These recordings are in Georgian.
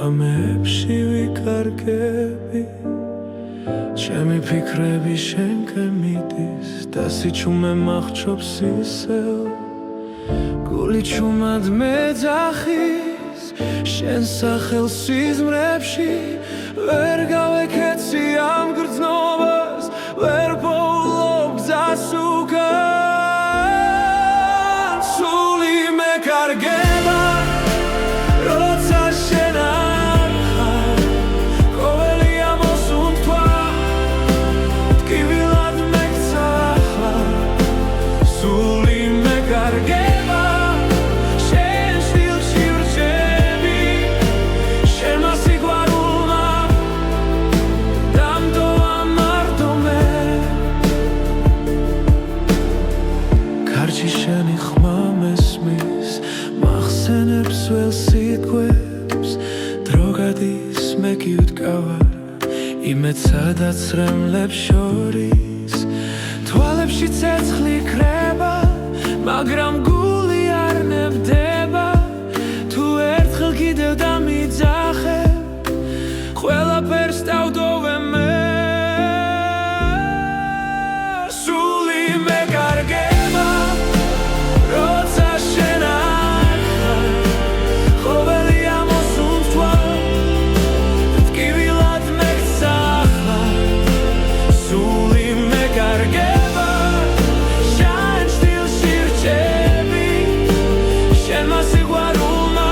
ღამეებში ვიკარგები ჩემი ფიქრები შენკენ მიდის და სიჩუმე მახრობს ისევ გული ჩუმად მეძახის შენ სახელს სიზმრებში ვერ გავეკეცი ამ გრძნობას ვერ პოულობ გზას უკან სული მეკარგება როცა შენ არ ხარ ყოველი ამოსუნთქვა ტკივილად მეკცა ახლა სული მეკარგება შენ სტილში ვრჩები შენმა სიყვარულმა დამტოვა მარტომე კარჩი შენი ხმა მესმის მახსენებს ველს სიტყვებს დრო გადის მე კი ვდგავარ იმედ სადაც რემლებს შორის თვალებში ცეცხლი ქრება მაგრამ გული არ ნებდება თუ ერთხელ კიდევ დამიძახებ ყველაფერს დავტოვე მე სული მეკარგება როცა შენ არ ხარ ყოველი ამოსუნთქვა ტკივილად მეკცა ახლა სული მეკარგება შენ სტილში ვრჩები შენმა სიყვარულმა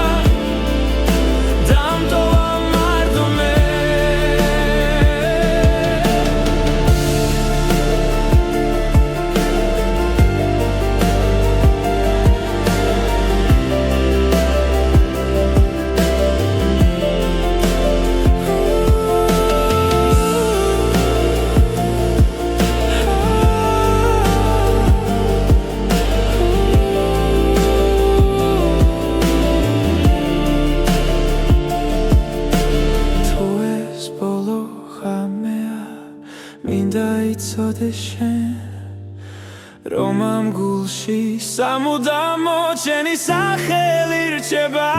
დამტოვა მარტომე თუ ეს ბოლო ღამეა მინდა იცოდე შენ რომ ამ გულში სამუდამო ჩემი სახელი რჩება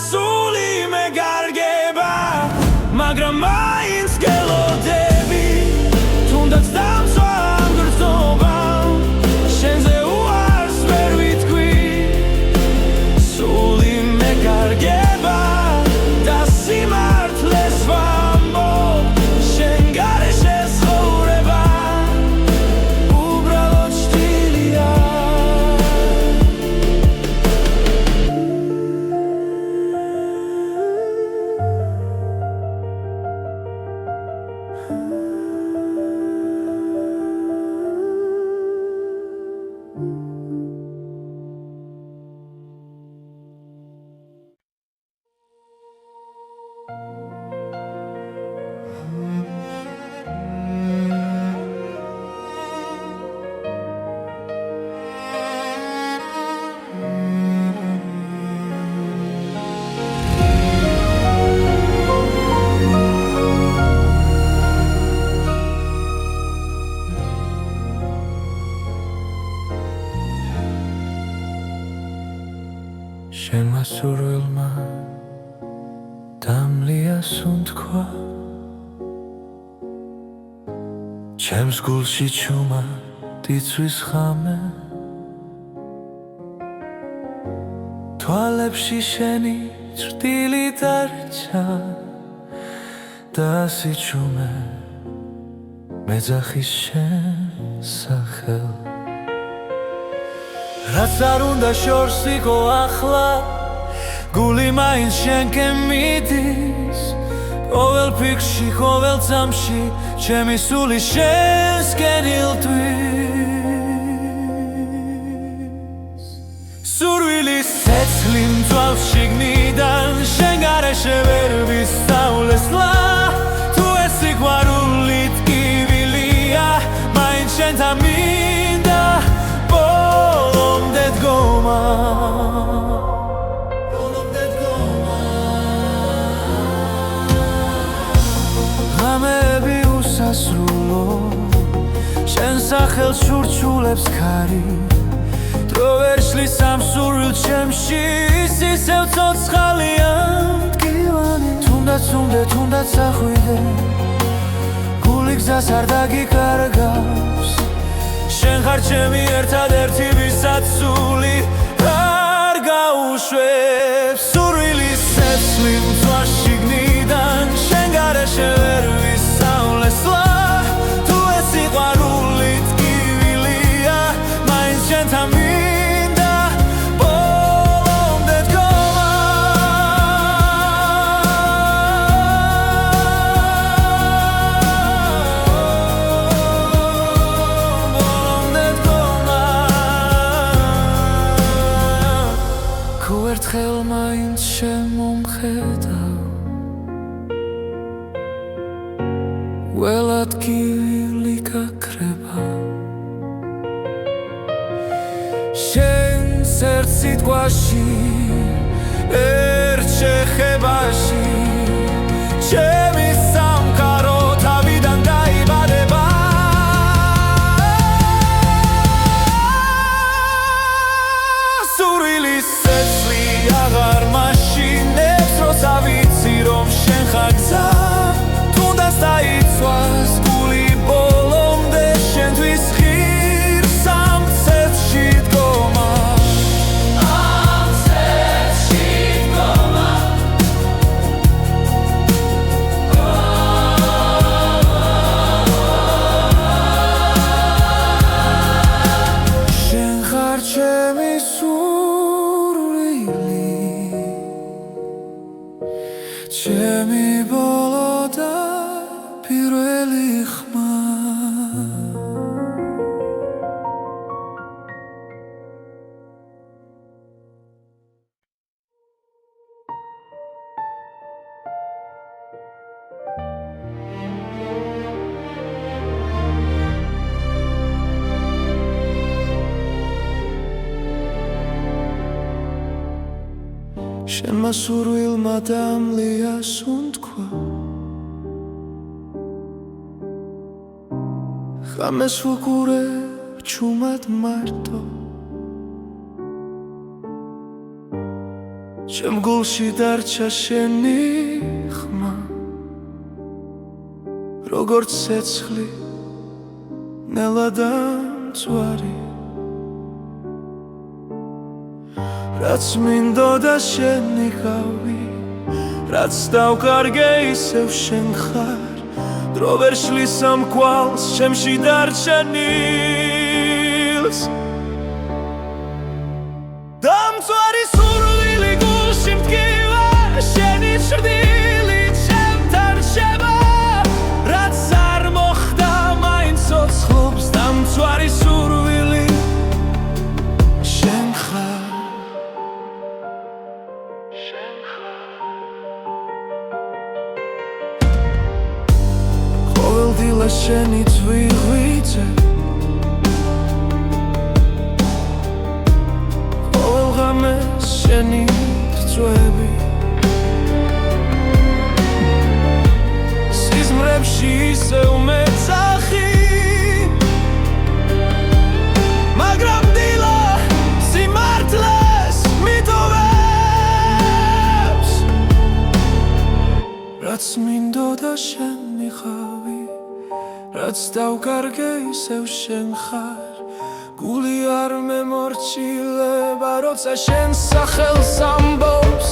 სული მეკარგება მაგრამ მაინც გელოდები თუნდაც დამცვა ამ გრძნობამ შენზე უარს ვერ ვიტყვი სული მეკარგება და სიმართლეს ვამბობ შენ გარეშე ცხოვრება უბრალოდ შტილია შენმა სურვილმა დამლია სუნთქვა ჩემს გულში ჩუმა დიცვის ხამე თვალებში შენი ჭრტილი დარჩა და სიჩუმე მეძახის შენ სახელს რაც არ უნდა შორს იყო ახლა გული მაინც შენკენ მიდის ყოველ ფიქრში ყოველ წამში ჩემი სული შენსკენ ილტვის სურვილის ცეცხლი მწვავს შიგნიდან შენ გარეშე ვერ ვისწავლესლა თუ ეს სიყვარული ტკივილია მაინც შენთან მინდა ბოლომდე დგომა ღამეები უსასრულო შენ სახელს შურჩულებს ქარი დრო ვერ შლის ამ სურვილ ჩემში ისევ ცოცხალია ბოლომდე თუნდაც ახვიდე გული გზას არ დაგიკარგავს შენ ხარ ჩემი ერთადერთი ვისაც სული არ გაუშვებს სურვილის ცეცხლი მწვანე შიგნიდან შენ გარეშე ვერ ვისავლესლა თუ ეს სიყვარული ტკივილია მაინც შენთან მინდა ბოლომდე დგომა ბოლომდე დგომა თუ ერთხელ მაინც შემომხედავ ველად გივილი გაქრება შენს ერთ სიტყვაში ერთ შეხებაში ჩემი სამყარო თავიდან დაიბადება სურვილის ცეცხლი აღარ მაშინებს როცა ვიცი რომ შენ ხარ გზა თუნდაც დაიცვას გული ბოლომდე შენთვის ღირს ამ ცეცხლში დგომა ამ ცეცხლში დგომა შენ ხარ ჩემი სურვილი ჩემი ბოლო და პირველი ხმა შენმა სურვილმა დამლია სუნთქვა ხამეს ვუყურებ ჩუმად მარტო ჩემ გულში დარჩა შენი ხმა როგორც ცეცხლი ნელა მწვარი რაც მინდოდა შენ იყავი რაც დავკარგე ისევ შენ ხარ დრო ვერ შლის ამ კვალს ჩემში დარჩენილს დამწვარი სურვილი გულში მტკივა შენი ჭრდილი ჩემთან რჩება რაც არ მოხდა მაინც ცოცხლობს დამწვარი სურვილი შენ ხარ დილა შენი წვიღვიძე ყოველ ღამეს შენი წვევი სიზმრებში ისევ მეძახი მაგრამ დილა სიმართლეს მიტოვებს რაც მინდოდა შენ იყავი რაც დავკარგე ისევ შენ ხარ გული არ მემორჩილება როცა შენ სახელს ამბობს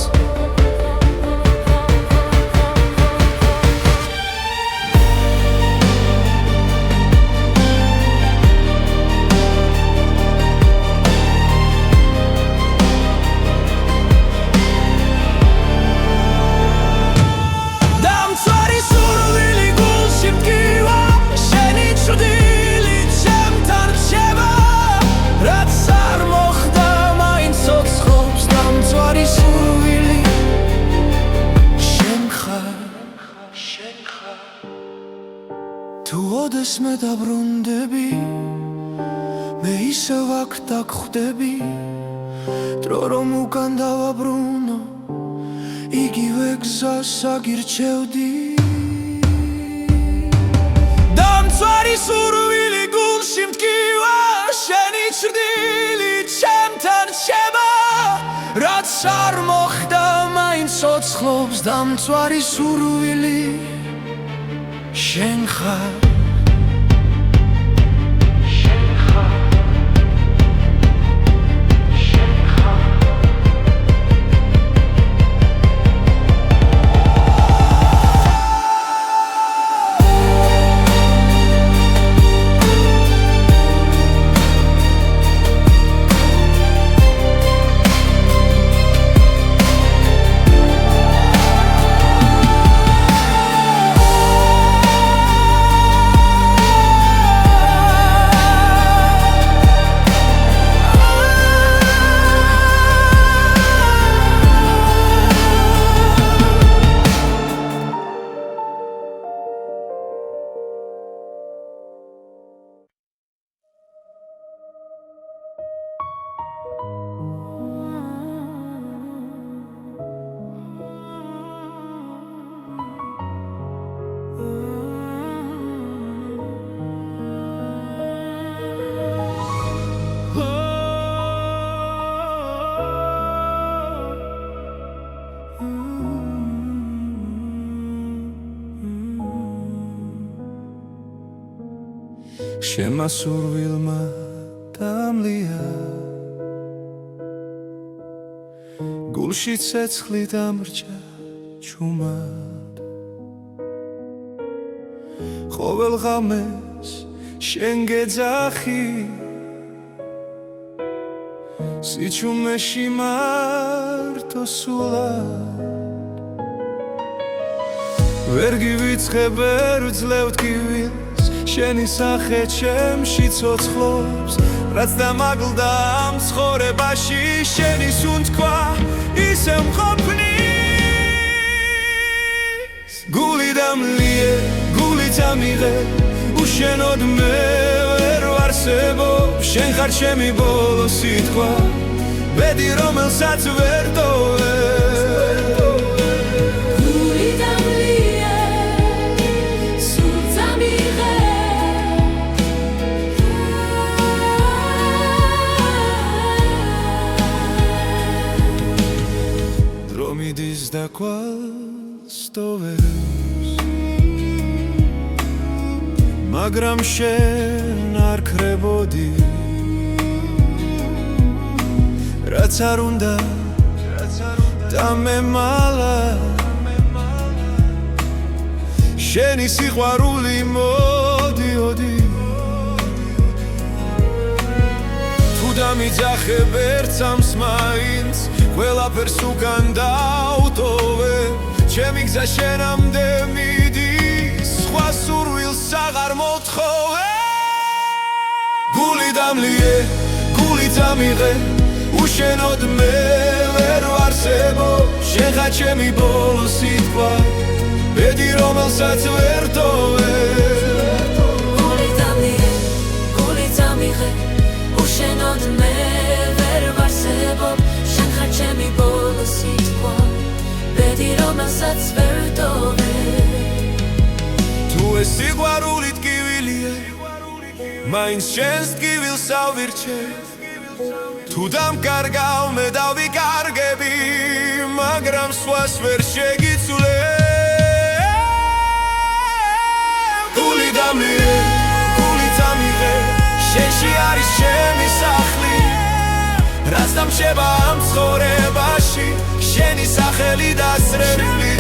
თუ ოდესმე დაბრუნდები მე ისევ აქ დაგხვდები დრო რომ უკან დავაბრუნო იგივე გზას აგირჩევდი დამწვარი სურვილი გულში მტკივა შენი ჭრდილი ჩემთან რჩება რაც არ მოხდა მაინც ცოცხლობს დამწვარი სურვილი შენ ხარ შემასურვილმა დამლია გულში ცეცხლი დამრჩა ჩუმად ყოველ ღამეს შენ გეძახი სიჩუმეში მარტო სულად ვერ გივიწყებ ვერ ვძლევთ კივილს შენი სახე ჩემში ცოცხლობს რაც დამაგლდა ამ ცხოვრებაში შენი სუნთქვა ისევ მყოფნის გული დამლიე გული დამიღე უშენოდ მე ვერ ვარსებობ შენ ხარ ჩემი ბოლო სიტყვა ბედი რომელსაც ვერ ტოვებ და კვალს ტოვებს მაგრამ შენ არ ქრებოდი რაც არ უნდა დამემალა შენი სიყვარული მოდიოდი თუ დამიძახებ ერთ სამს მაინც ყველაფერს უკან დავტოვე ჩემი გზა შენამდე მიდის სხვა სურვილს აღარ მოთხოვე გული დამლიე გული დამიღე უშენოდ მე ვერ ვარსებობ შენ ხარ ჩემი ბოლო სიტყვა ბედი რომელსაც ვერ ტოვებ გული დამლიე გული დამიღე უშენოდ მე ვერ ვარსებობ ჩემი ბოლო სიტყვა ბედი რომელსაც ვერ ტოვებ თუ ეს სიყვარული ტკივილია მაინც შენს ტკივილს ავირჩევ თუ დამკარგავ მე დავიკარგები მაგრამ სხვას ვერ შეგიცვლებ გული დამლიე გული დამიღე შენში არის ჩემი სახლი რაც დამშება ამ ცხოვრებაში შენი სახელი დასრებული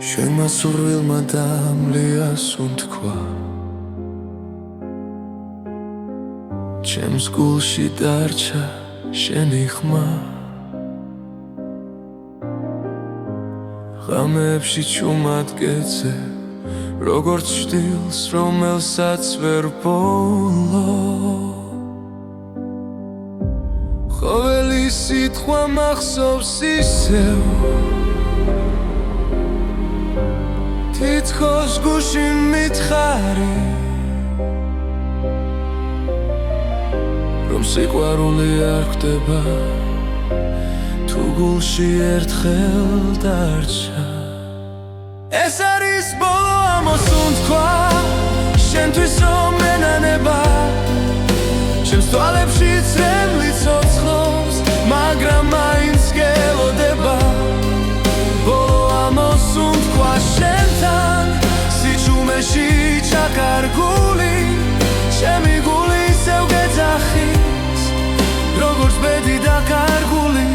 შენმა სურვილმა დამლია სუნთქვა ჩემს გულში დარჩა შენი ხმა ღამეებში ჩუმად გეძე როგორც ჭდილს რომელსაც ვერ ბოლო ყოველი სიტყვა მახსოვს ისევ თითქოს გულში მითხარი რომ სიყვარული არ ხდება თუ გულში ერთხელ დარჩა ეს არის ბოლო ამოსუნთქვა შენთვის რომ ენანება ჩემს თვალებში წრემლი ცოცხლობს მაგრამ მაინც გელოდება ბოლო ამოსუნთქვა შენთან სიჩუმეში ჩაკარგული ჩემი გული ისევ გეძახის როგორც ბედი დაკარგული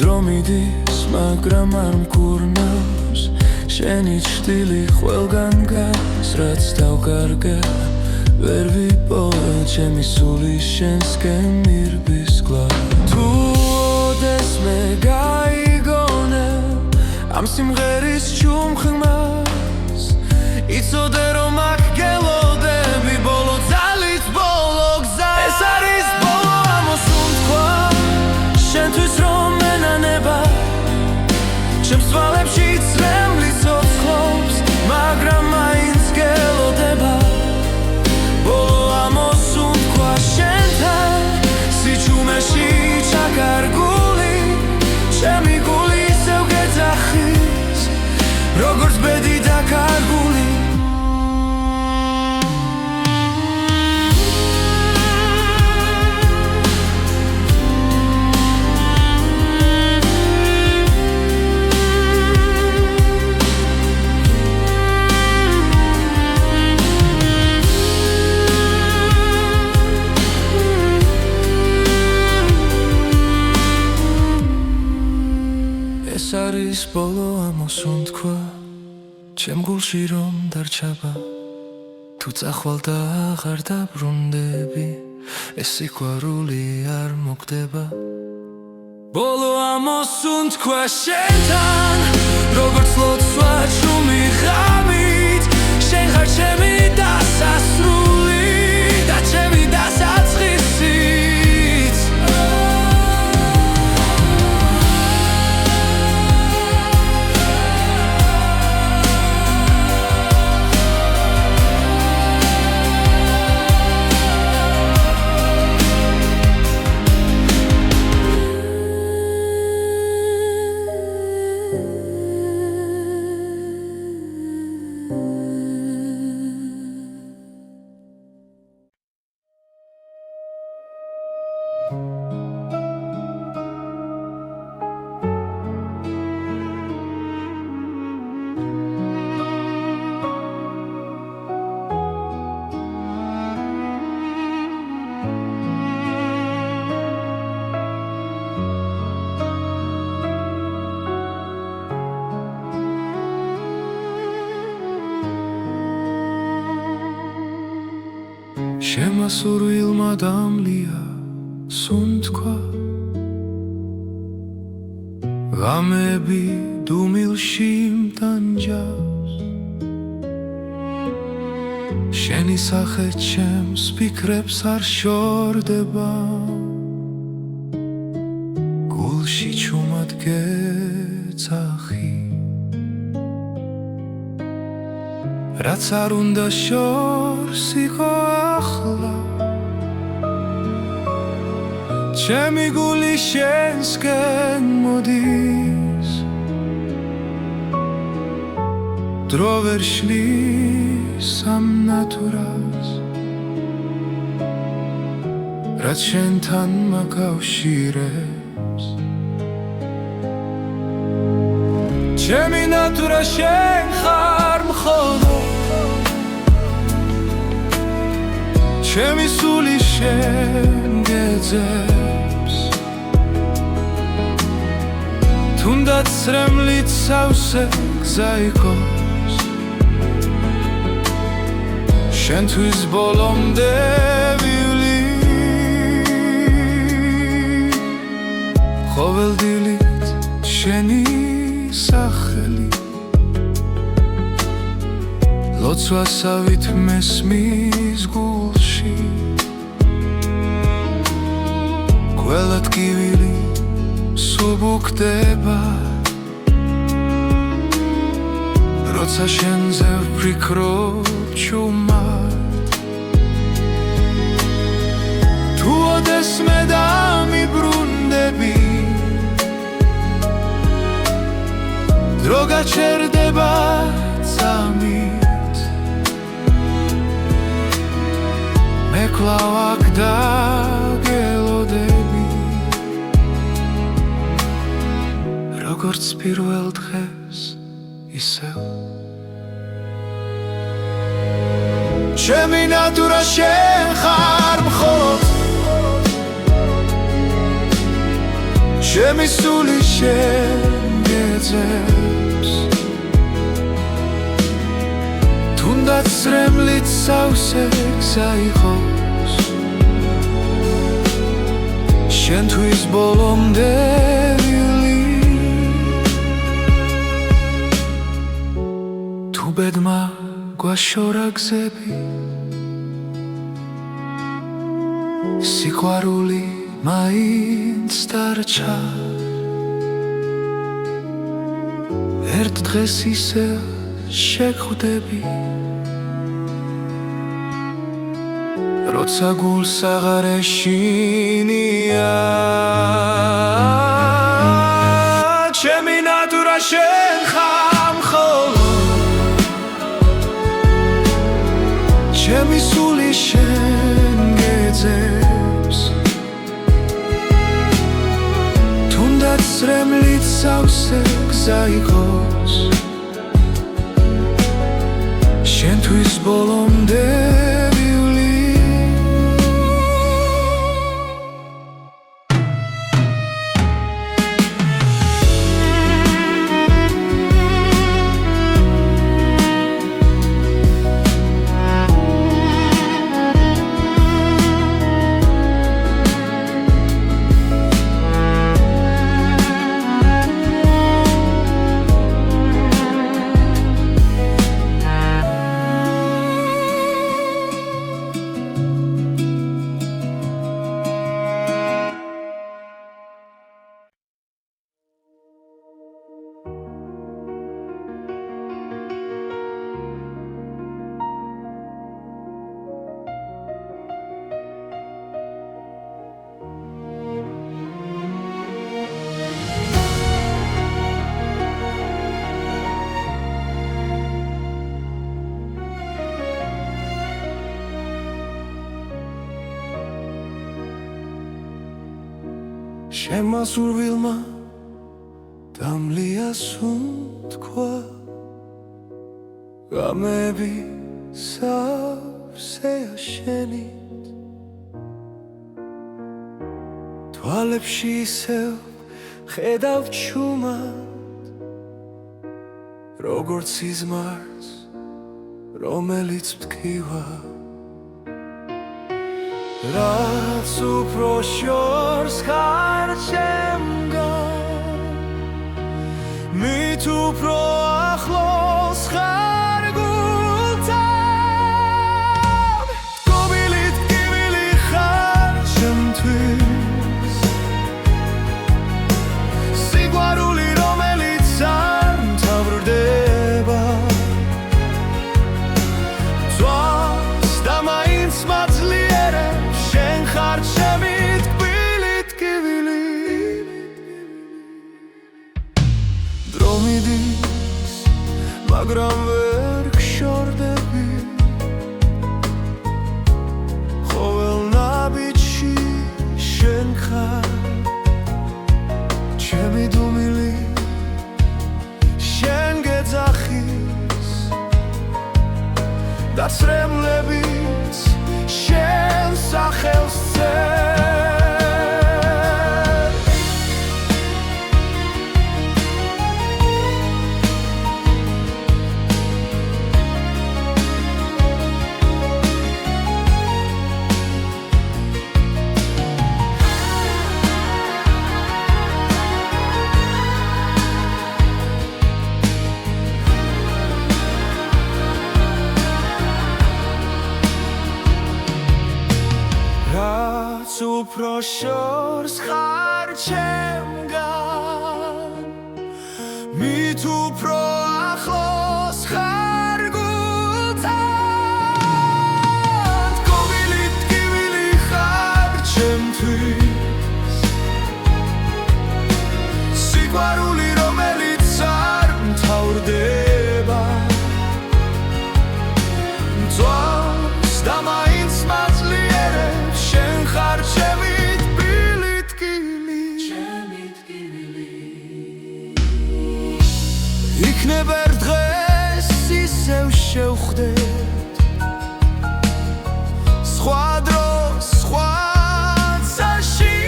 დრო მიდის მაგრამ არ მკურნავს შენი ჭრილი ყველგან გას რაც დავკარგა ვერ ვიპოვა ჩემი სული შენსკენ მირბის გლა თუ ოდეს მე გაიგონე ამ სიმღერის ჩუმხმას იცოდე რომ აქ გელოდები ბოლო ძალით ბოლო გზა ეს არის ბოლო ამოსუნთქვა შენთვის რომ ენანება ჩემს თვალებში წრემლი ცოცხლობს მაგრამ მაინც გელოდება ბოლო ამოსუნთქვა შენთან სიჩუმეში ჩაკარგული ჩემი გული ისევ გეძახის როგორც ბედი დაკარგული ეს არის ბოლო ამოსუნთქვა ჩემ გულში რომ დარჩება თუ წახვალ და აღარ დაბრუნდები ეს სიყვარული არ მოხდება ბოლო ამოსუნთქვა შენთან როგორც ლოცვა ჩუმი ღამით შენ ხარ ჩემი დასასრული და ჩემი დასაწყისიც შენმა სურვილმა დამლია სუნთქვა ღამეები დუმილში მტანჯავს შენი სახე ჩემს ფიქრებს არ შორდება გულში ჩუმად გეძახი რაც არ უნდა შორს იყო ახლა ჩემი გული შენსკენ მოდის დრო ვერ შლის ამ ნატურას რაც შენთან მაკავშირებს ჩემი ნატურა შენ ხარ მხოლოდ ჩემი სული შენ გეძებს თუნდაც რემლით სავსე გზა იყოს შენთვის ბოლომდე ვივლი ყოველდილით შენი სახელი ლოცვასავით მესმის გულში ყველა ტკივილი სუბუქდება როცა შენზე ვფიქრობ ჩუმად თუ ოდეს მე დამიბრუნდები დრო გაჩერდება წამით მე კვლავ აქ დაგელოდები როგორც პირველ დღეს ისევ ჩემი ნატურა შენ ხარ მხოლოდ ჩემი სული შენ გეძებს თუნდაც რემლით სავსე გზა იყოს შენთვის ბოლომდე ბედმა გვაშორა გზები სიყვარული მაინც დარჩა ერთ დღეს ისევ შეგხვდები როცა გულს აღარ ეშინია ჩემი ნატურა შენ ხარ მხოლოდ ჩემი სული შენ გეძებს თუნდაც რემლით სავსე გზა იყოს შენთვის ბოლომდე ვივლი შემასურვილმა დამლია სუნთქვა გამები სავსეა შენით თვალებში ისევ ხედავ ჩუმად როგორც სიზმარს რომელიც მტკივა რაც უფრო შორს ხარ ჩემგან მით უფრო ახლოს ხარ გულთან ტკობილით ტკივილი ხარ ჩემთვის სიყვარული რომელიც არ მთავრდება ძვავს და მაინც მაძლიერებს შენ ხარ ჩემი ტკბილი ტკივილი დრო მიდის მაგრამ ვერ გშორდები ყოველ ნაბიჯში შენ ხარ ჩემი დუმილი შენ გეძახის და ცრემლებით შენ სახელს წერს უფრო შორს ხარ ჩემგან მით უფრო ახლოს ხარ გულთან კვილი ტკივილი ხარ ჩემთვის სიყვარული რომელიც არ მთავრდება მწვავს და მაინც მაძლიერებს შენ ხარ ჩემი თბილი ტკივილი იქნებ ერთ დღეს ისევ შევხვდეთ სხვა დროს სხვა წაში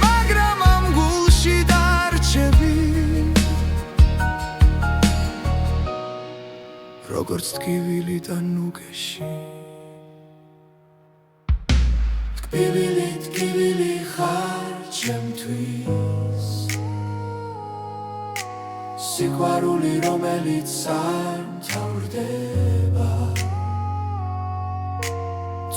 მაგრამ ამ გულში დარჩები როგორც ტკივილი და ნუგეში ტკივილი ხარ ჩემთვის სიყვარული რომელიც არ მთავრდება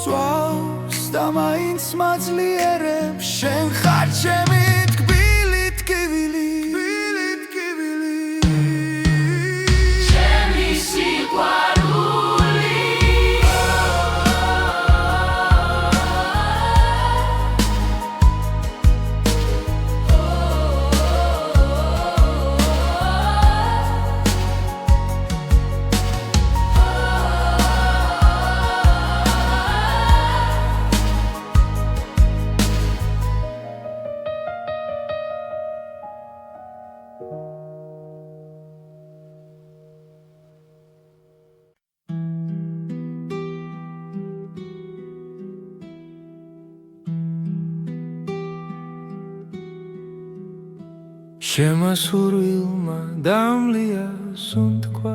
წვავს და მაინც მაძლიერებს შენ ხარ ჩემი ტკბილი ტკივილი ჩემი სიყვარული შემასურვილმა დამლია სუნთქვა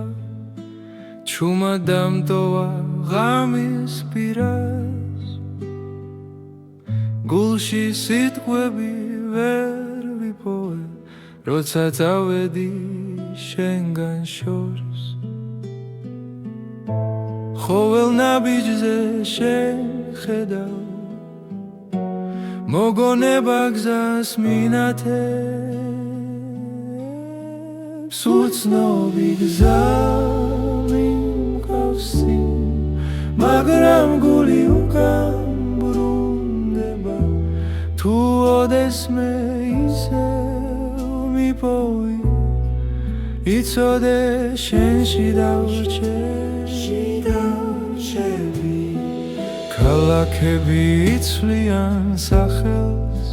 ჩუმა დამტოვა ღამის პირას გულში სიტყვები ვერ ვიპოვე როცა წავედი შენგან შორს ხოველ ნაბიჯზე შეხედავ მოგონება გზას მინათებს უცნობი გზა მიმკავსი მაგრამ გული უკან ბრუნდება თუ ოდესმე ისევ მიპოვი იცოდე შენში დავრჩები ქალაქები იცვლიან სახელს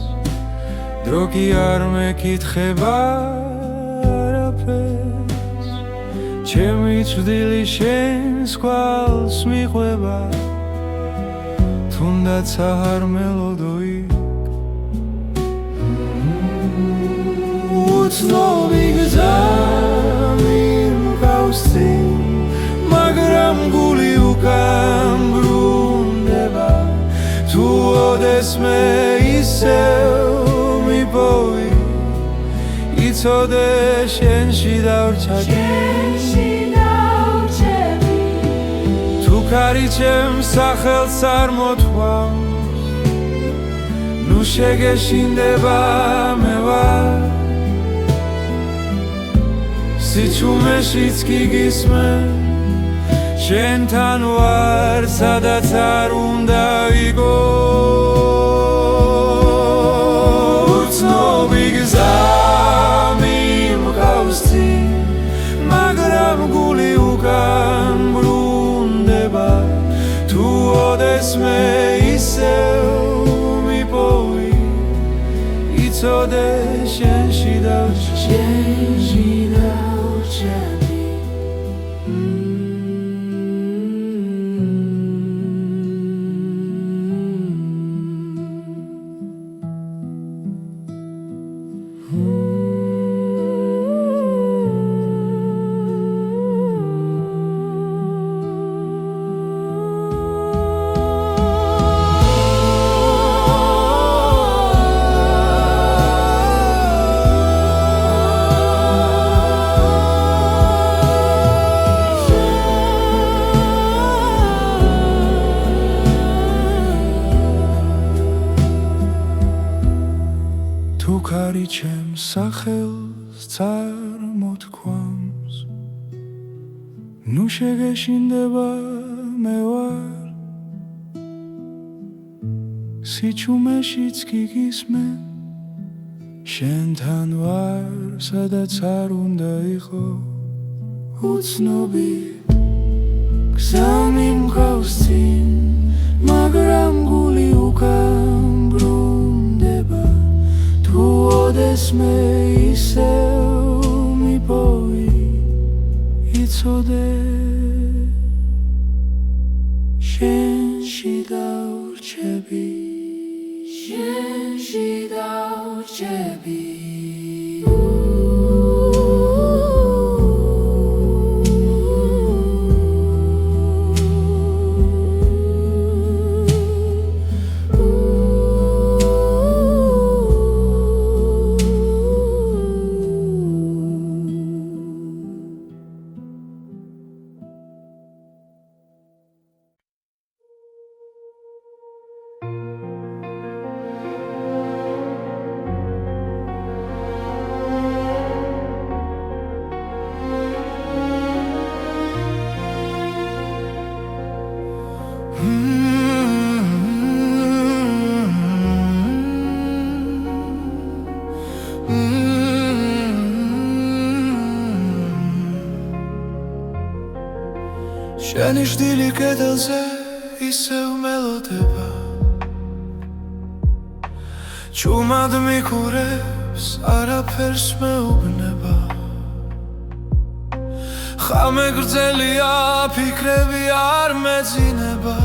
დრო კი არ მეკითხება არაფერს ჩემი წვდილი შენს კვალს მიყვება თუნდაც არ მელოდო იქ უცნობი გზა მიმკავსი მაგრამ გული უკან ბრუნდება თუ ოდესმე ისევ მიპოვი იცოდე შენში დავრჩები თუ ქარი ჩემს სახელს არ მოთქვამს ნუ შეგეშინდება მე ვარ სიჩუმეშიც კი გისმე შენთან ვარ სადაც არ უნდა ვიგო უცნობი გზა მიმკავსი მაგრამ გული უკან ბრუნდება თუ ოდესმე ისევ მიპოვი იცოდე შენში დავრჩები ჩემს სახელს წარმოთქვამს ნუ შეგეშინდება მე ვარ სიჩუმეშიც გიგისმენ შენთან ვარ სადაც არ უნდა იყო უცნობი გზა მიმყავს წინ მაგრამ გული უკან ბრუნდება თუ ოდესმე ისევ მიპოვი იცოდე შენში დავრჩები შენში დავრჩები შენი ჟდილი კედელზე ისევ მელოდება ჩუმად მიკურებს არაფერს მეუბნება ხამე გრძელია ფიქრები არ მეძინება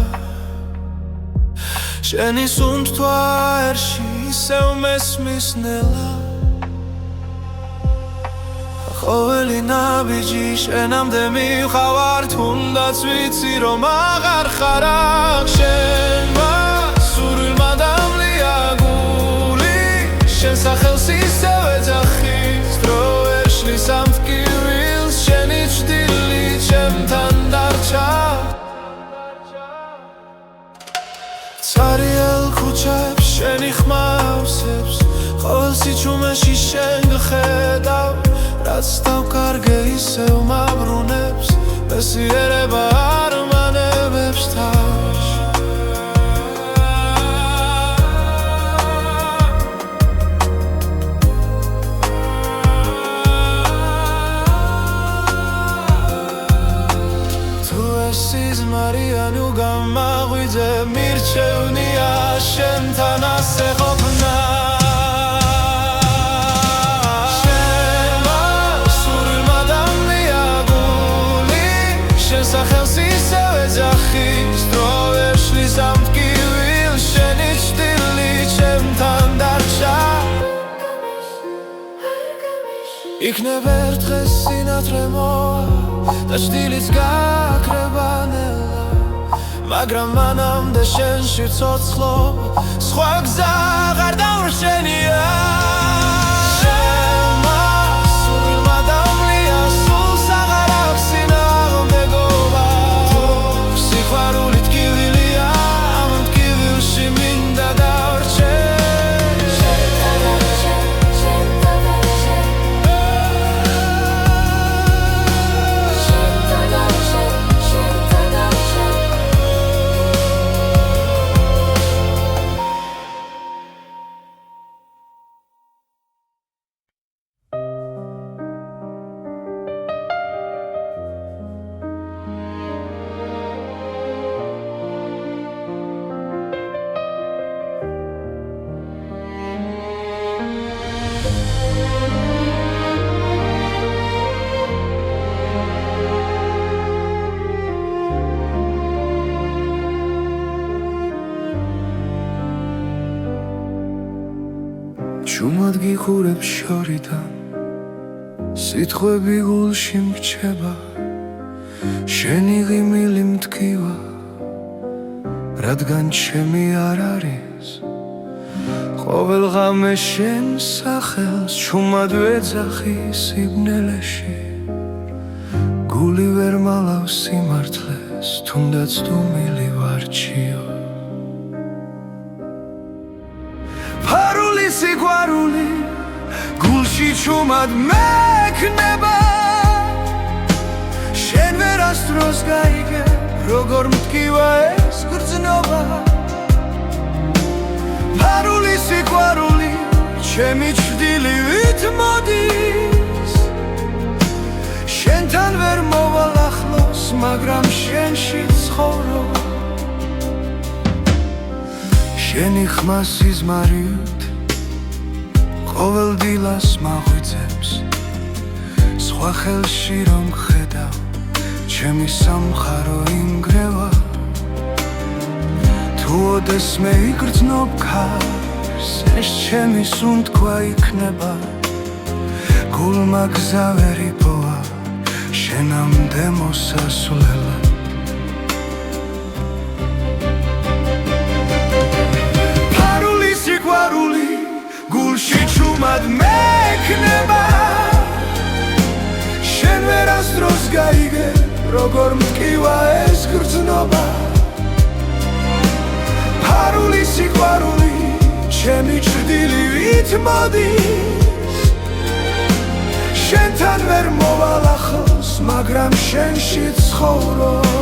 შენი სუნთქვა ერში ისევ მესმის ნელა ყოველი ნაბიჯი შენამდე მივხავარ თუნდაც ვიცი რომ აღარ ხარ აქ შენმა სურვილმა დამლია გული შენ სახელს ისევ ეძახის დრო ვერ შლის ამ ტკივილს შენი ჭდილი ჩემთან დარჩა ცარიელ ქუჩებს შენი ხმა ავსებს ყოველ სიჩუმეში შენ გხედავ რაც დავკარგე ისევ მაბრუნებს მესიერება არ მანებებს თავს თუ ეს სიზმარია ნუ გამაღვიძე მირჩევნია შენთან ასე ყოფნა სახელს ისევ ეძახის დრო ვერ შლის ამ ტკივილს შენი ჭდილი ჩემთან დარჩა იქნებ ერთ დღეს სინათლე მოვა და ჭდილიც გაქრება ნელა მაგრამ მანამდე შენში ვცოცხლობ სხვა გზა აღარ დავრჩენია ჩუმად გიხურებს შორიდან სიტყვები გულში მრჩება შენი ღიმილი მტკივა რადგან ჩემი არ არის ყოველ ღამე შენ სახელს ჩუმად ვეძახი სიბნელეში გული ვერ მალავს სიმართლეს თუნდაც დუმილი ვარჩიო სიყვარული ჩუმად მექნება შენ ვერასდროს გაიგე როგორ მტკივა ეს გრძნობა ფარული სიყვარული ჩემი ჩრდილივით მოდის შენთან ვერ მოვალ ახლოს მაგრამ შენში ცხოვრობ შენი ხმა სიზმარით ყოველ დილას მაღვიძებს სხვა ხელში რომ ხედავ ჩემი სამხარო ინგრევა თუ ოდესმე იგრძნობ ქარს ეს ჩემი სუნთქვა იქნება გულმა გზა ვერ იპოვა შენამდე მოსასვლელად ფარული სიყვარული გულში ჩუმად მექნება შენ ვერასდროს გაიგე როგორ მტკივა ეს გრძნობა ფარული სიყვარული ჩემი ჩრდილივით მოდის შენთან ვერ მოვალ ახლოს მაგრამ შენში ცხოვრობ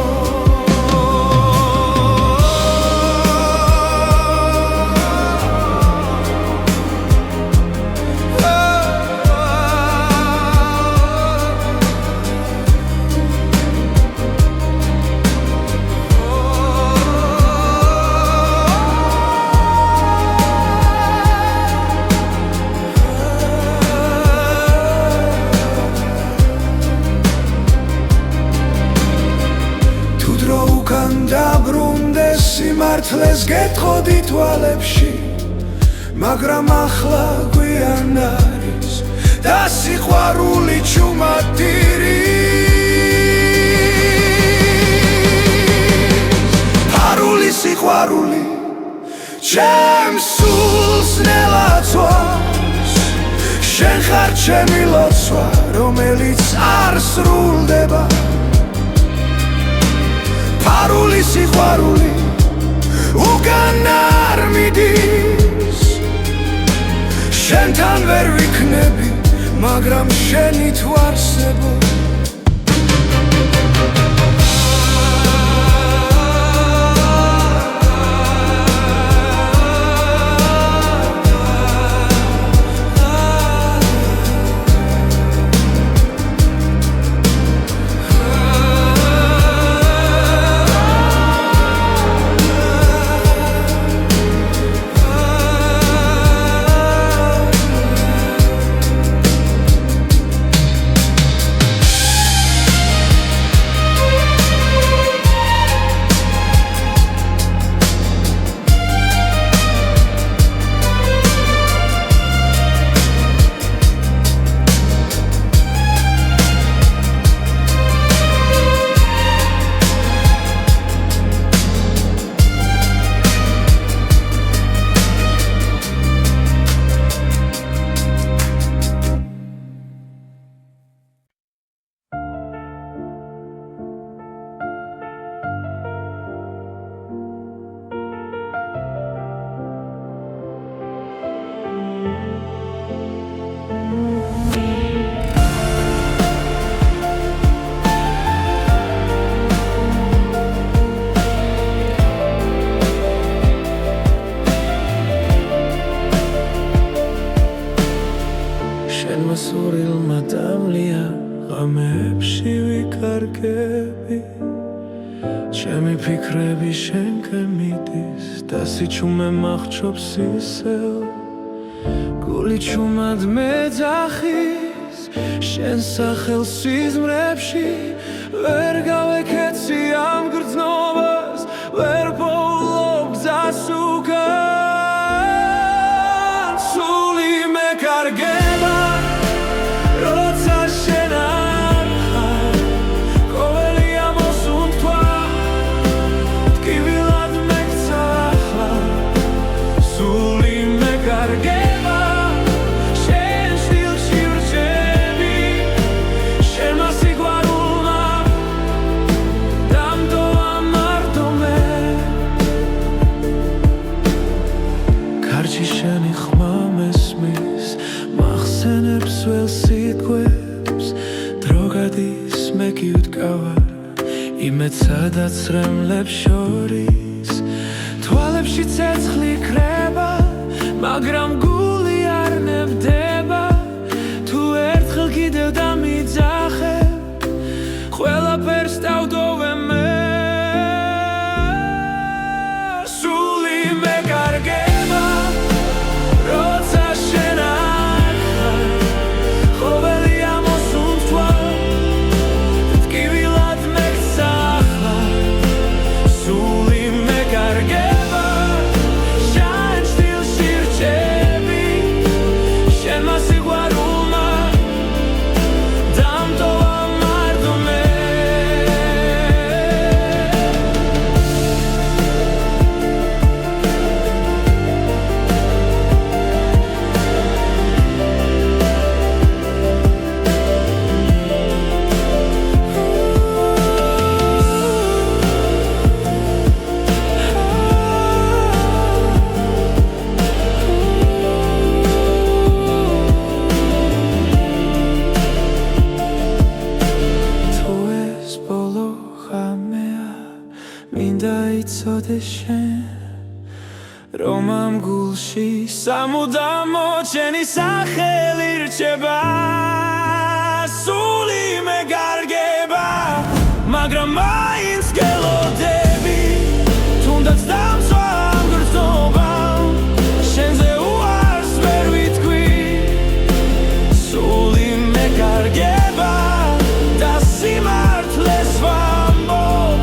დაბრუნდეს სიმართლეს გეტყოდი თვალებში მაგრამ ახლა გვიან არის და სიყვარული ჩუმად ირის ფარული სიყვარული ჩემს სულს ნელაცვავს შენ ხარ ჩემი ლოცვა რომელიც არ სრულდება ფარული სიყვარული უკან არ მიდის შენთან ვერ ვიქნები მაგრამ შენი თუ არსებობ სურილმა დამლია ღამებში ვიკარგები ჩემი ფიქრები შენკენ მიდის და სიჩუმე მახრობს ისევ გული ჩუმად მეძახის შენ სახელს სიზმრებში ვერ გავეკეცი ამ გრძნობას ვერ პოულობ გზას უკან სული მეკარგება შენი ხმა მესმის vel sitqueps dro gaდის მე კი ვდგავარ იმედ სადაც რემლებს შორის თვალებში ცეცხლი ქრება მაგრამ გული არ ნებდება თუ ერთხელ კიდევ დამიძახებ ყველაფერს დავდოვე მე სული მეკარგება როცა შენ არ ხარ ყოველი ამოსუნთქვა ტკივილად მეგზახლა სული მეკარგება შენ სტილში რჩები შენმა სიყვარულმა დამტოვა მარდომე მინდა იცოდე შენ რომ ამ გულში სამუდამო შენი სახელი რჩება სული მეგარგება მაგრამ მაინც გელოდები თუნდაც დამცვა ამ გრძნობამ შენზე უარს ვერ ვიტყვი სული მეგარგება და სიმართლეს ვამბობ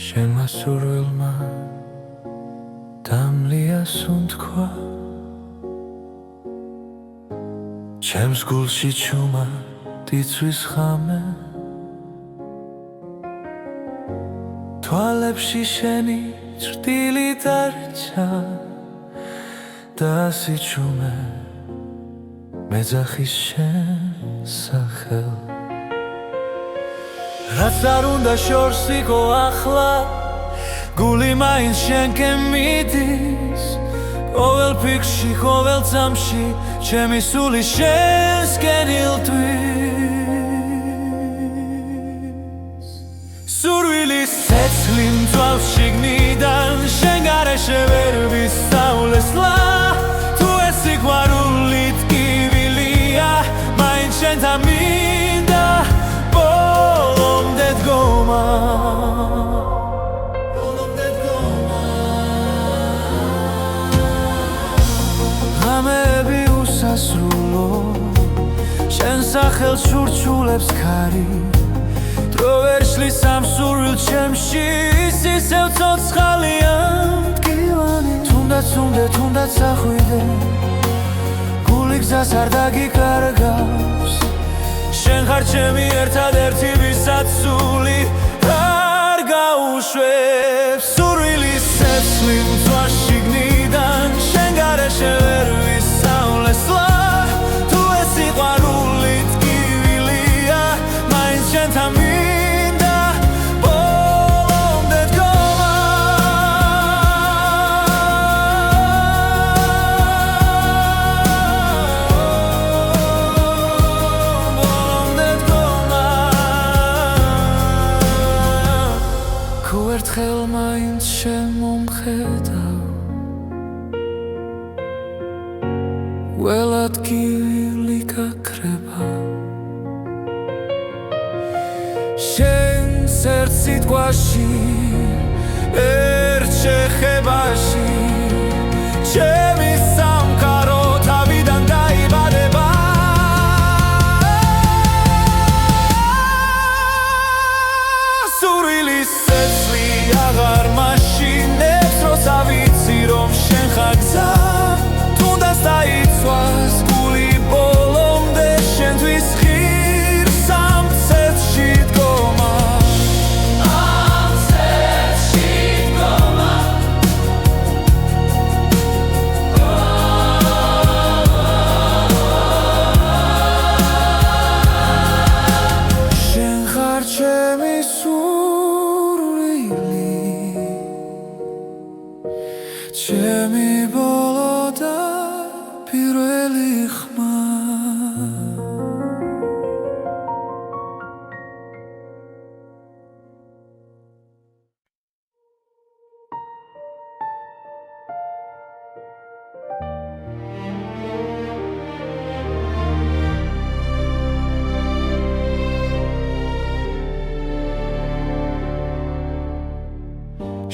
შენმა სურვილმა დამლია სუნთქვა ჩემს გულში ჩუმა დიცვის ხამე თვალებში შენი ჭრტილი დარჩა და სიჩუმე მეძახის შენ სახელ რაც არ უნდა შორს იქო ახლა გული მაინც შენკენ მიდის ყოველ ფიქრში ყოველ წამში ჩემი სული შენსკენ ილტვის სურვილის ცეცხლი მძვალ შიგნიდან შენ გარეშე ვერ ვისწავლესლა თუ ეს სიყვარული ტკივილია მაინც შენთან მინდა ბოლომდე დგომა ღამეები უსასრულო შენ სახელს ურჩულებს ქარი დრო ვერ შლის ამ სურვილ ჩემში ისევ ცოცხალია მტკივანი თუნდაც ახვიდე გული გზას არ დაგიკარგავს შენ ხარ ჩემი ერთადერთი ვისაც სული არ გაუშვებს სურვილის ცეცხლი მძვალ შიგნიდან შენ გარეშე ვერ ვისწავლესლა თუ ეს სიყვარული ტკივილია მაინც შენთან მინდა ბოლომდე დგომა ბოლომდე დგომა თუ ერთხელ მაინც შემომხედავ ველად გივილი გაქრება შენს ერთ სიტყვაში ერთ შეხებაში ჩემი სამყარო თავიდან დაიბადება სურვილის ცეცხლი აღარ მაშინებს როცა ვიცი რომ შენ ხარ გზა თუნდაც დაიცვას გული ბოლომდე შენთვის ღირს ამ ცეცხლში დგომა შენ ხარ ჩემი სურვილი ჩემი ბოლო და პირველი ხმა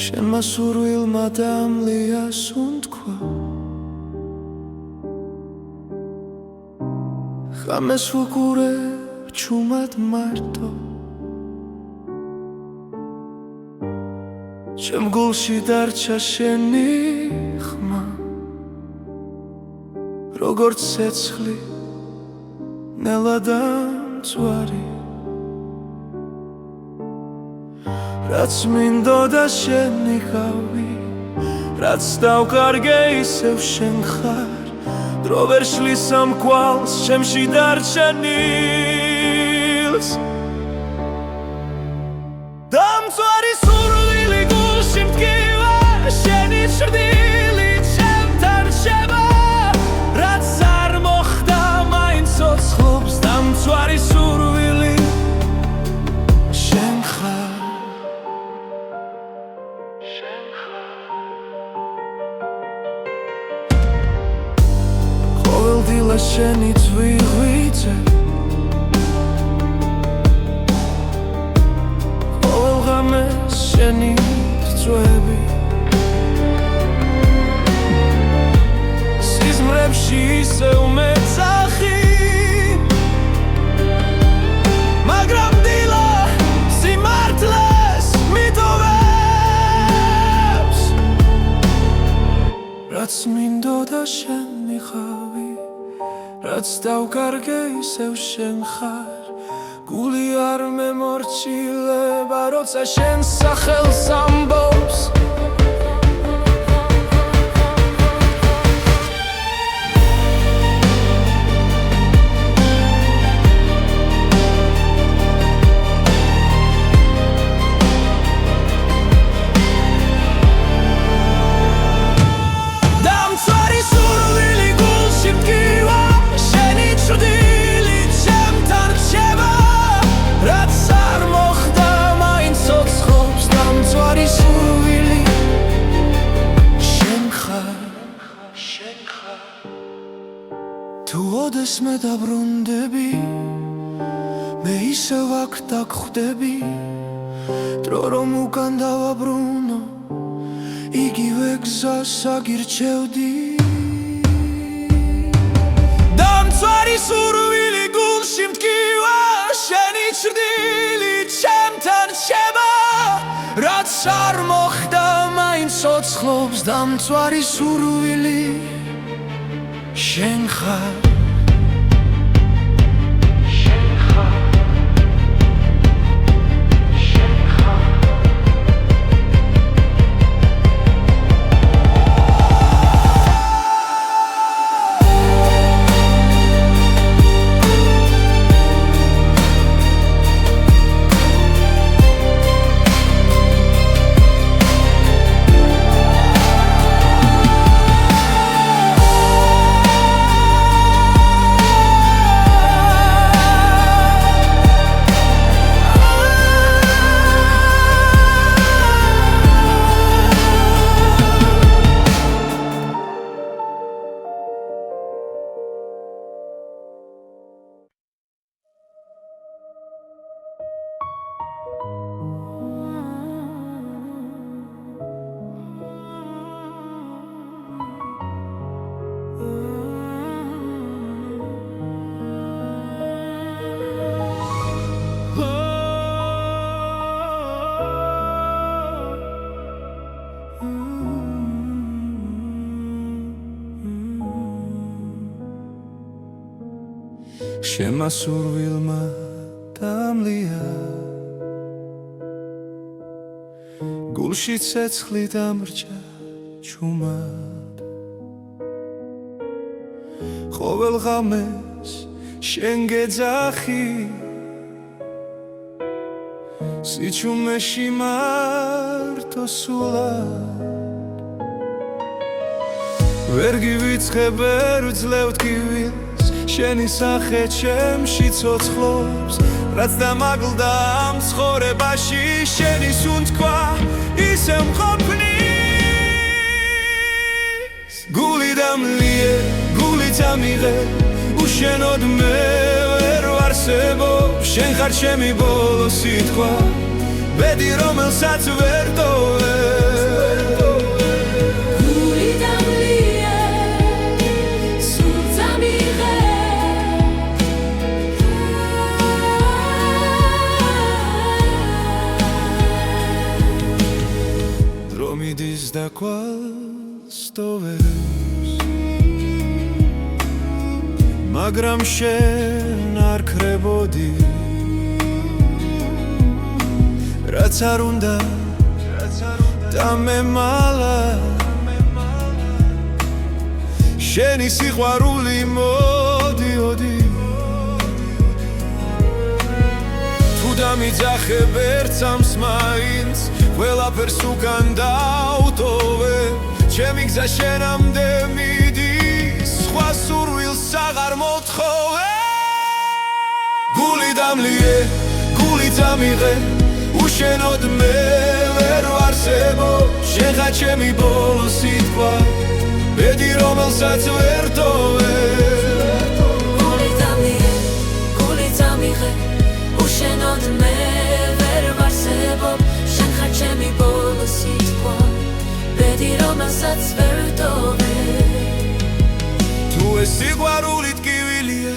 შენმა სურვილმა დამლია სუნთქვა ღამეს ვუყურებ ჩუმად მარტო ჩემ გულში დარჩა შენი ხმა როგორც ცეცხლი ნელა და მწვარი რაც მინდოდა შენ იყავი რაც დავკარგე ისევ შენ ხარ დრო ვერ შლის ამ კვალს ჩემში დარჩენილს დამწვარი სურვილი გულში მტკივა შენი ჭრდილი ჩემთან რჩება რაც არ მოხდა მაინც ცოცხლობს დამწვარი სურვილი შენ ხარ ყოველდღილა შენი წვიღვიძე ყოველ ღამეს შენი რწვევები სიზმრებში ისევ მეძახი მაგრამ დილა სიმართლეს მიტოვებს რაც მინდოდა შენ იყავი რაც დავკარგე ისევ შენ ხარ გული არ მემორჩილება როცა შენ სახელს ამბობს თუ ოდესმე დაბრუნდები მე ისევ აქ დაგხვდები დრო რომ უკან დავაბრუნო იგივე გზას აგირჩევდი დამწვარი სურვილი გულში მტკივა შენი ჭრდილი ჩემთან რჩება რაც არ მოხდა მაინც ცოცხლობს დამწვარი სურვილი შენ ხარ ჩემმა სურვილმა დამლია გულში ცეცხლი დამრჩა ჩუმად ყოველ ღამეს შენ გეძახი სიჩუმეში მარტო სულად ვერ გივიწყებ ვერ ვძლევ ტკივილს შენი სახე ჩემში ცოცხლობს რაც დამაგლდა ამ ცხოვრებაში შენი სუნთქვა ისევ მყოფნის გული დამლიე გული დამიღე უშენოდ მე ვერ ვარსებობ შენ ხარ ჩემი ბოლო სიტყვა ბედი რომელსაც ვერ ტოვე Dromiდის და კვალს ტოვებს მაგრამ შენ არ ქრებოდი რაც არ უნდა დამემალა შენი სიყვარული მოდიოდი თუ დამიძახებ ერთ სამს მაინც ყველაფერს უკან დავტოვე ჩემი გზა შენამდე მიდის სხვა სურვილს აღარ მოთხოვე გული დამლიე გული დამიღე უშენოდ მე ვერ ვარსებობ შენ ხარ ჩემი ბოლო სიტყვა ბედი რომელსაც ვერ ტოვე გული დამლიე გული დამიღე უშენოდ მე ვერ ვარსებობ შენ ხარ ჩემი ბოლო სიტყვა ბედი რომელსაც ვერ ტოვე თუ ეს სიყვარული ტკივილია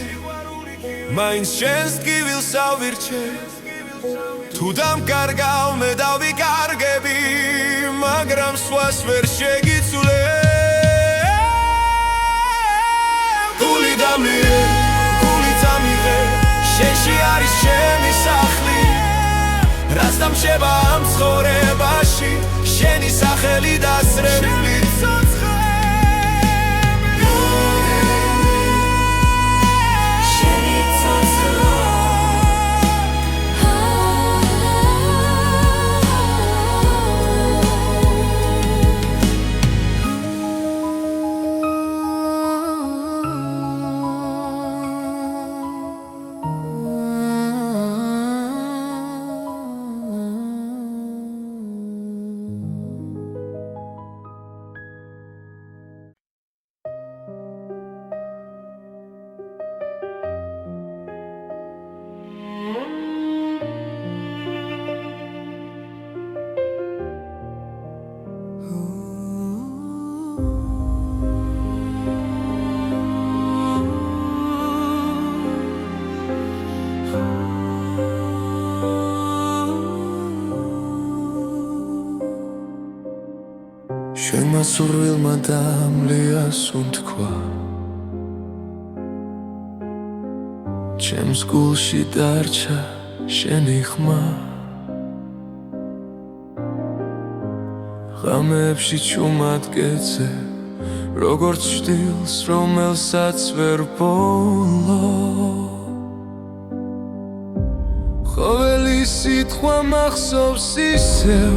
მაინც შენს ტკივილს ავირჩე თუ დამკარგავ მე დავიკარგები მაგრამ სხვას ვერ შეგიცვლე გული დამლიე გული დამიღე შენში არის ჩემი სახლი რაც დამშება ამ ცხოვრებაში შენი სახელი დასრებული შენმა სურვილმა დამლია სუნთქვა ჩემს გულში დარჩა შენი ხმა ღამეებში ჩუმად გეძე როგორც ჭდილს რომელსაც ვერ ბოლო ყოველი სიტყვა მახსოვს ისევ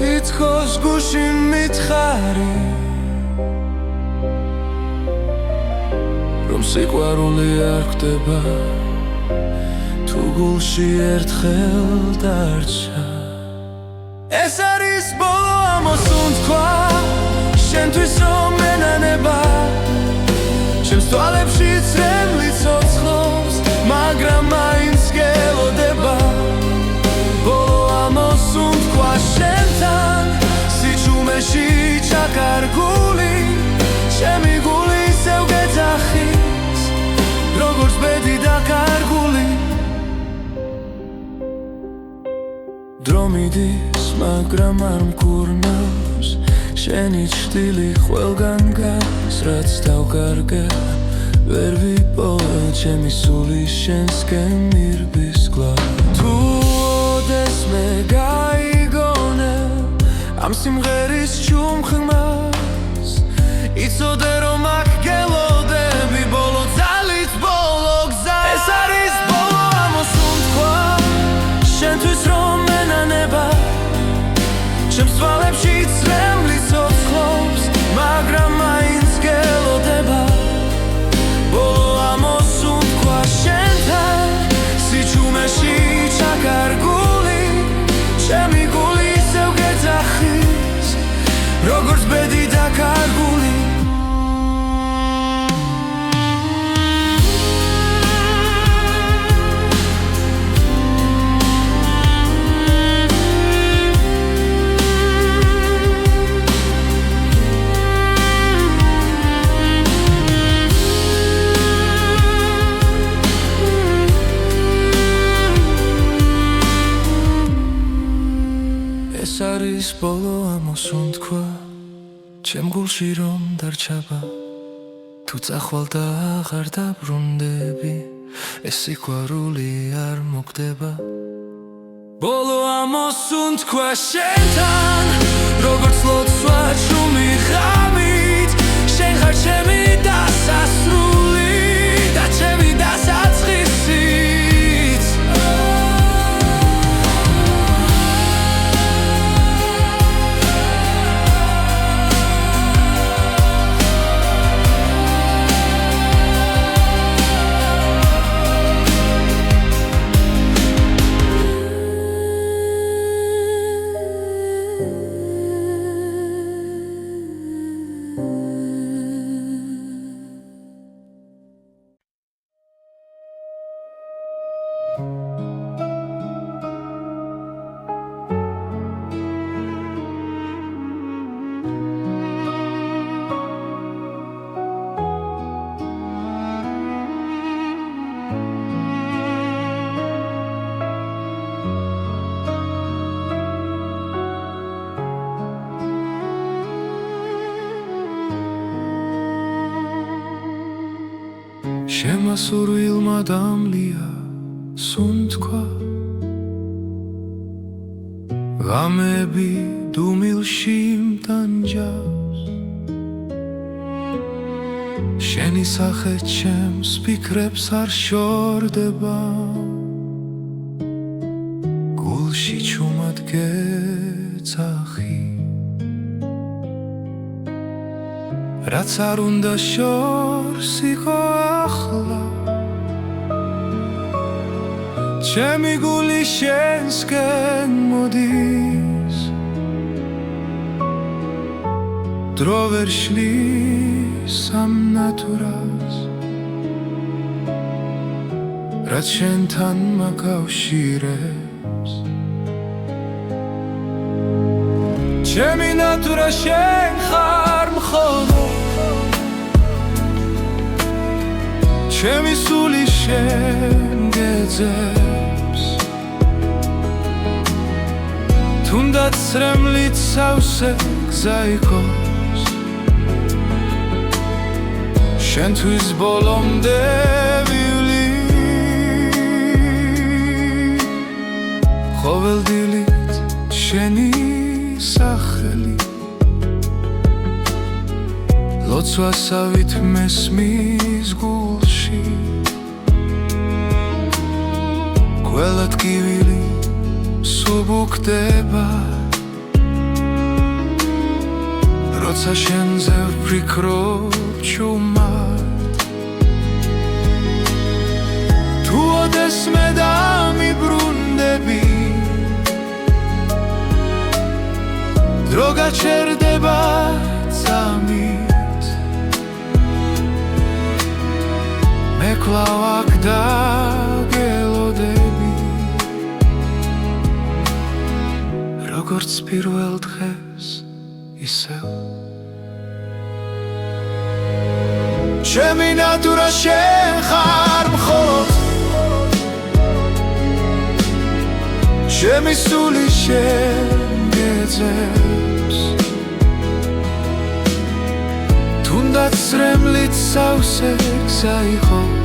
თითქოს გულში მითხარი რომ სიყვარული არ ხდება თუ გულში ერთხელ დარჩა ეს არის ბოლო ამოსუნთქვა შენთვის რომ ენანება ჩემს თვალებში წრემლი ცოცხლობს მაგრამ მაინც გელოდება ბოლო ამოსუნთქვა შენთან სიჩუმეში ჩაკარგული ჩემი გული ისევ გეძახის როგორც ბედი დაკარგული დრომიდის მაგრამ არ მკურნავს შენი ჭრილი ყველგან გადის რაც დავკარგე ვერ ვიპოვა ჩემი სული შენსკენ მირბის გლავ თუ ოდესმე გაიგონე ამ სიმღერის ჩუმხმას იცოდე რომ აქ გელოდები ბოლო ძალით ბოლო გზა ეს არის ბოლო ამოსუნთქვა შენთვის რომ მენანება ჩემს თვალებში წრემლი ცოცხლობს მაგრამ მაინც გელოდება ბოლო ამოსუნთქვა შენთან სიჩუმეში ჩაკარგული ჩემი გული ისევ გეძახის როგორც ბედი დაკარგული ეს არის ბოლო ამოსუნთქვა ჩემ გულში რომ დარჩება თუ წახვალ და აღარ დაბრუნდები ეს სიყვარული არ მოხდება ბოლო ამოსუნთქვა შენთან როგორც ლოცვა ჩუმი ღამით შენ ხარ ჩემი დასასრული და ჩემი დასაწყისიც შემასურვილმა დამლია სუნთქვა ღამები დუმილში მტანჯავს შენი სახე ჩემს ფიქრებს არ შორდება გულში ჩუმად გეძახი რაც არ უნდა შორს იყო ახლა ჩემი გული შენსკენ მოდის დრო ვერ შლის ამ ნატურას რაც შენთან მაკავშირებს ჩემი ნატურა შენ ხარ მხოლოდ ჩემი სული შენ გეძებს თუნდაც წრემლით სავსე გზა იყოს შენთვის ბოლომდე ვივლი ყოველდილით შენი სახელი ლოცვასავით მესმის გულში ყველა ტკივილი სუბუქდება როცა შენზე ვფიქრობ ჩუმად თუ ოდესმე დამიბრუნდები დრო გაჩერდება წამით მე კვლავ აქ დაგელოდები როგორც პირველ დღეს ისევ ჩემი ნატურა შენ ხარ მხოლოდ ჩემი სული შენ გეძებს რაც რემლით სავსე გზა იყო